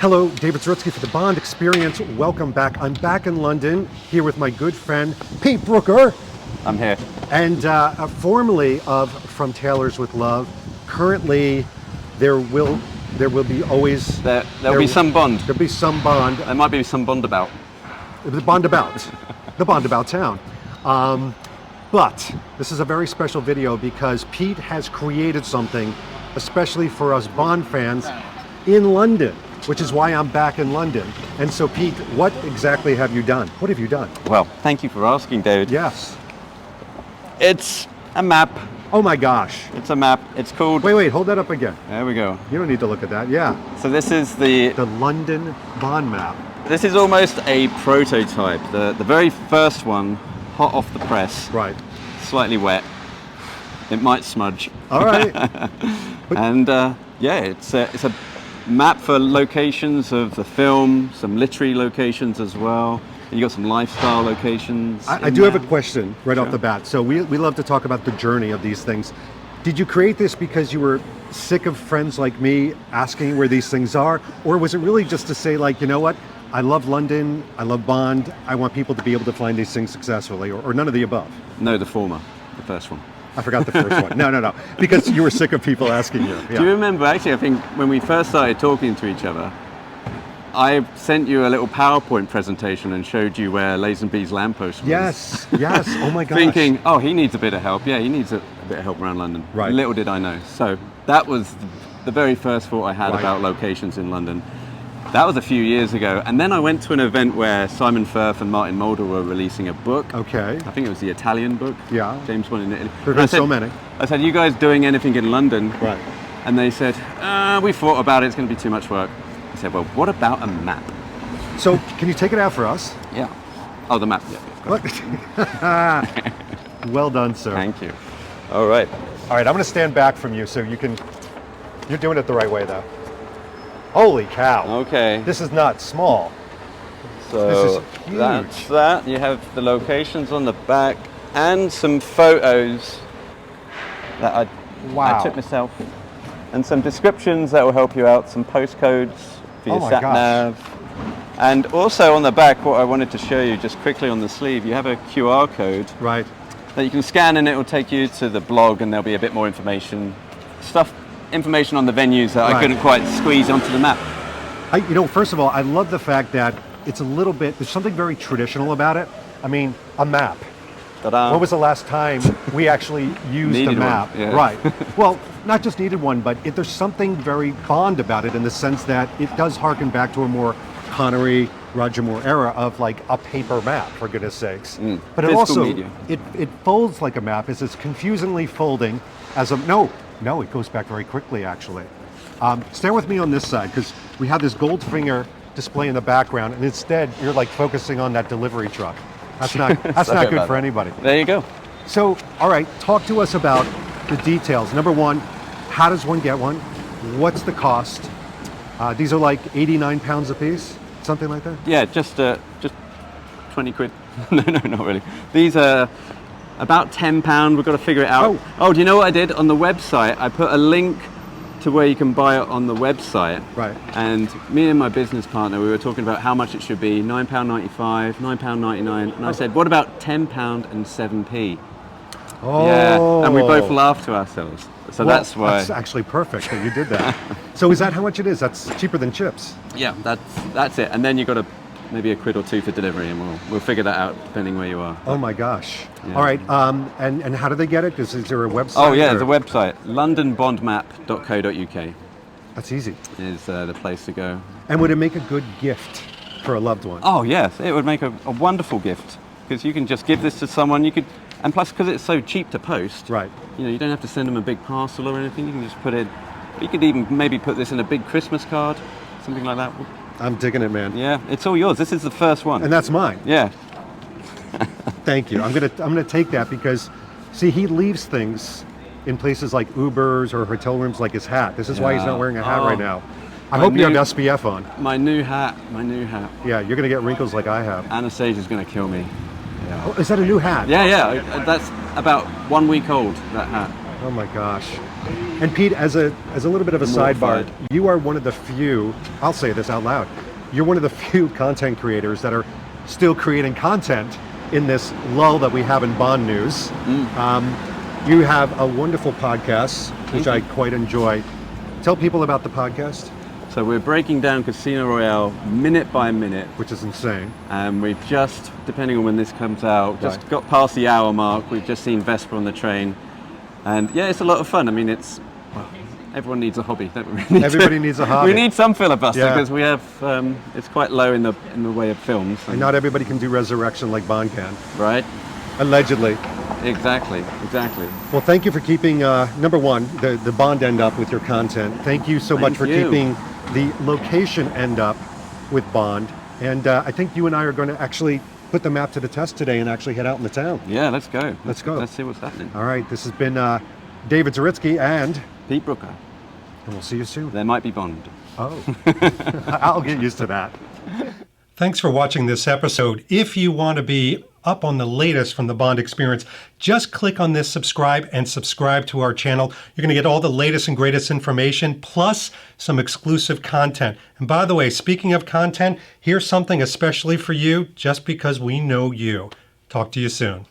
Hello, David Zarutsky for the Bond Experience. Welcome back. I'm back in London here with my good friend Pete Brooker. I'm here. And formerly of From Tailors with Love. Currently, there will be always there'll be some Bond. There'll be some Bond. There might be some Bond about. The Bond about. The Bond about town. But this is a very special video because Pete has created something, especially for us Bond fans, in London, which is why I'm back in London. And so, Pete, what exactly have you done? What have you done? Well, thank you for asking, David. Yes. It's a map. Oh my gosh. It's a map. It's called... Wait, hold that up again. There we go. You don't need to look at that. Yeah. So this is the London Bond map. This is almost a prototype. The very first one, hot off the press. Right. Slightly wet. It might smudge. All right. And yeah, it's a map for locations of the film, some literary locations as well. You got some lifestyle locations. I do have a question right off the bat. So we love to talk about the journey of these things. Did you create this because you were sick of friends like me asking where these things are? Or was it really just to say, like, you know what? I love London, I love Bond, I want people to be able to find these things successfully, or none of the above? No, the former, the first one. I forgot the first one. No. Because you were sick of people asking you. Yeah. Do you remember, actually, I think when we first started talking to each other, I sent you a little PowerPoint presentation and showed you where Lazenby's lamppost was. Yes. Oh my gosh. Thinking, oh, he needs a bit of help. Yeah, he needs a bit of help around London. Right. Little did I know. So that was the very first thought I had Right. about locations in London. That was a few years ago. And then I went to an event where Simon Firth and Martin Mulder were releasing a book. Okay. I think it was the Italian book. Yeah. James Bond in Italy. There have been so many. I said, you guys doing anything in London? Right. And they said, we thought about it. It's going to be too much work. I said, well, what about a map? So can you take it out for us? Yeah. Oh, the map. Yeah. What? Well done, sir. Thank you. All right. All right, I'm going to stand back from you so you can... You're doing it the right way, though. Holy cow. Okay. This is not small. So This is huge. that's that. You have the locations on the back and some photos that I took myself, and some descriptions that will help you out, some postcodes for your Oh my sat gosh. nav. And also on the back, what I wanted to show you just quickly on the sleeve, you have a QR code Right. that you can scan, and it will take you to the blog, and there'll be a bit more information on the venues that Right. I couldn't quite squeeze onto the map. First of all, I love the fact that it's a little bit, there's something very traditional about it. I mean, a map. Ta-da. When was the last time we actually used a Needed map? one, yeah. Right. Well, not just needed one, but there's something very Bond about it in the sense that it does harken back to a more Connery, Roger Moore era of like a paper map, for goodness sakes. But it Physical also, media. it folds like a map. It's confusingly folding as a, no, it goes back very quickly actually. Stand with me on this side because we have this gold finger display in the background, and instead you're like focusing on that delivery truck. That's not Sorry good about for that. anybody. There you go. So, all right, talk to us about the details. Number one, how does one get one? What's the cost? These are like 89 pounds a piece, something like that? Yeah, just 20 quid. No, not really. These are about £10. We've got to figure it out. Oh, do you know what I did? On the website, I put a link to where you can buy it on the website. Right. And me and my business partner, we were talking about how much it should be, £9.95, £9.99. And I said, what about £10 and 7p? Oh. Yeah, and we both laughed to ourselves. So Well, that's why. That's actually perfect that you did that. So is that how much it is? That's cheaper than chips. Yeah, that's it. And then you've got maybe a quid or two for delivery, and we'll figure that out depending where you are. Oh my gosh. Yeah. All right, and how do they get it? Is there a website? Oh yeah, or- there's a website, londonbondmap.co.uk That's easy. is the place to go. And would it make a good gift for a loved one? Oh yes, it would make a wonderful gift, because you can just give this to someone. You could, and plus because it's so cheap to post, Right. you don't have to send them a big parcel or anything. You can just put it. You could even maybe put this in a big Christmas card, something like that. I'm digging it, man. Yeah, it's all yours. This is the first one. And that's mine. Yeah. Thank you. I'm gonna take that because, see, he leaves things in places like Ubers or hotel rooms, like his hat. This is why he's not wearing a hat right now. I hope you have SPF on. My new hat. Yeah, you're gonna get wrinkles like I have. Anastasia's going to kill me. Oh, is that a new hat? Yeah, that's about 1 week old, that hat. Oh my gosh. And Pete, as a little bit of a sidebar, Mortified. you are one of the few, I'll say this out loud, you're one of the few content creators that are still creating content in this lull that we have in Bond news. You have a wonderful podcast, which I quite enjoy. Tell people about the podcast. So we're breaking down Casino Royale minute by minute. Which is insane. And we've just, depending on when this comes out, just got past the hour mark. We've just seen Vesper on the train. And yeah, it's a lot of fun. I mean, everyone needs a hobby, don't we? Everybody needs a hobby. We need some filibuster Yeah. because we have, it's quite low in the way of films. And not everybody can do Resurrection like Bond can. Right? Allegedly. Exactly. Well, thank you for keeping, number one, the Bond end up with your content. Thank you so much for you. keeping the location end up with Bond. And I think you and I are going to actually put the map to the test today and actually head out in the town. Yeah, let's go. Let's go. Let's see what's happening. All right, this has been David Zaritsky and Pete Brooker. we'll see you soon. There might be Bond. Oh, I'll get used to that. Thanks for watching this episode. If you want to be up on the latest from the Bond experience, just click on this subscribe and subscribe to our channel. You're going to get all the latest and greatest information, plus some exclusive content. And by the way, speaking of content, here's something especially for you, just because we know you. Talk to you soon.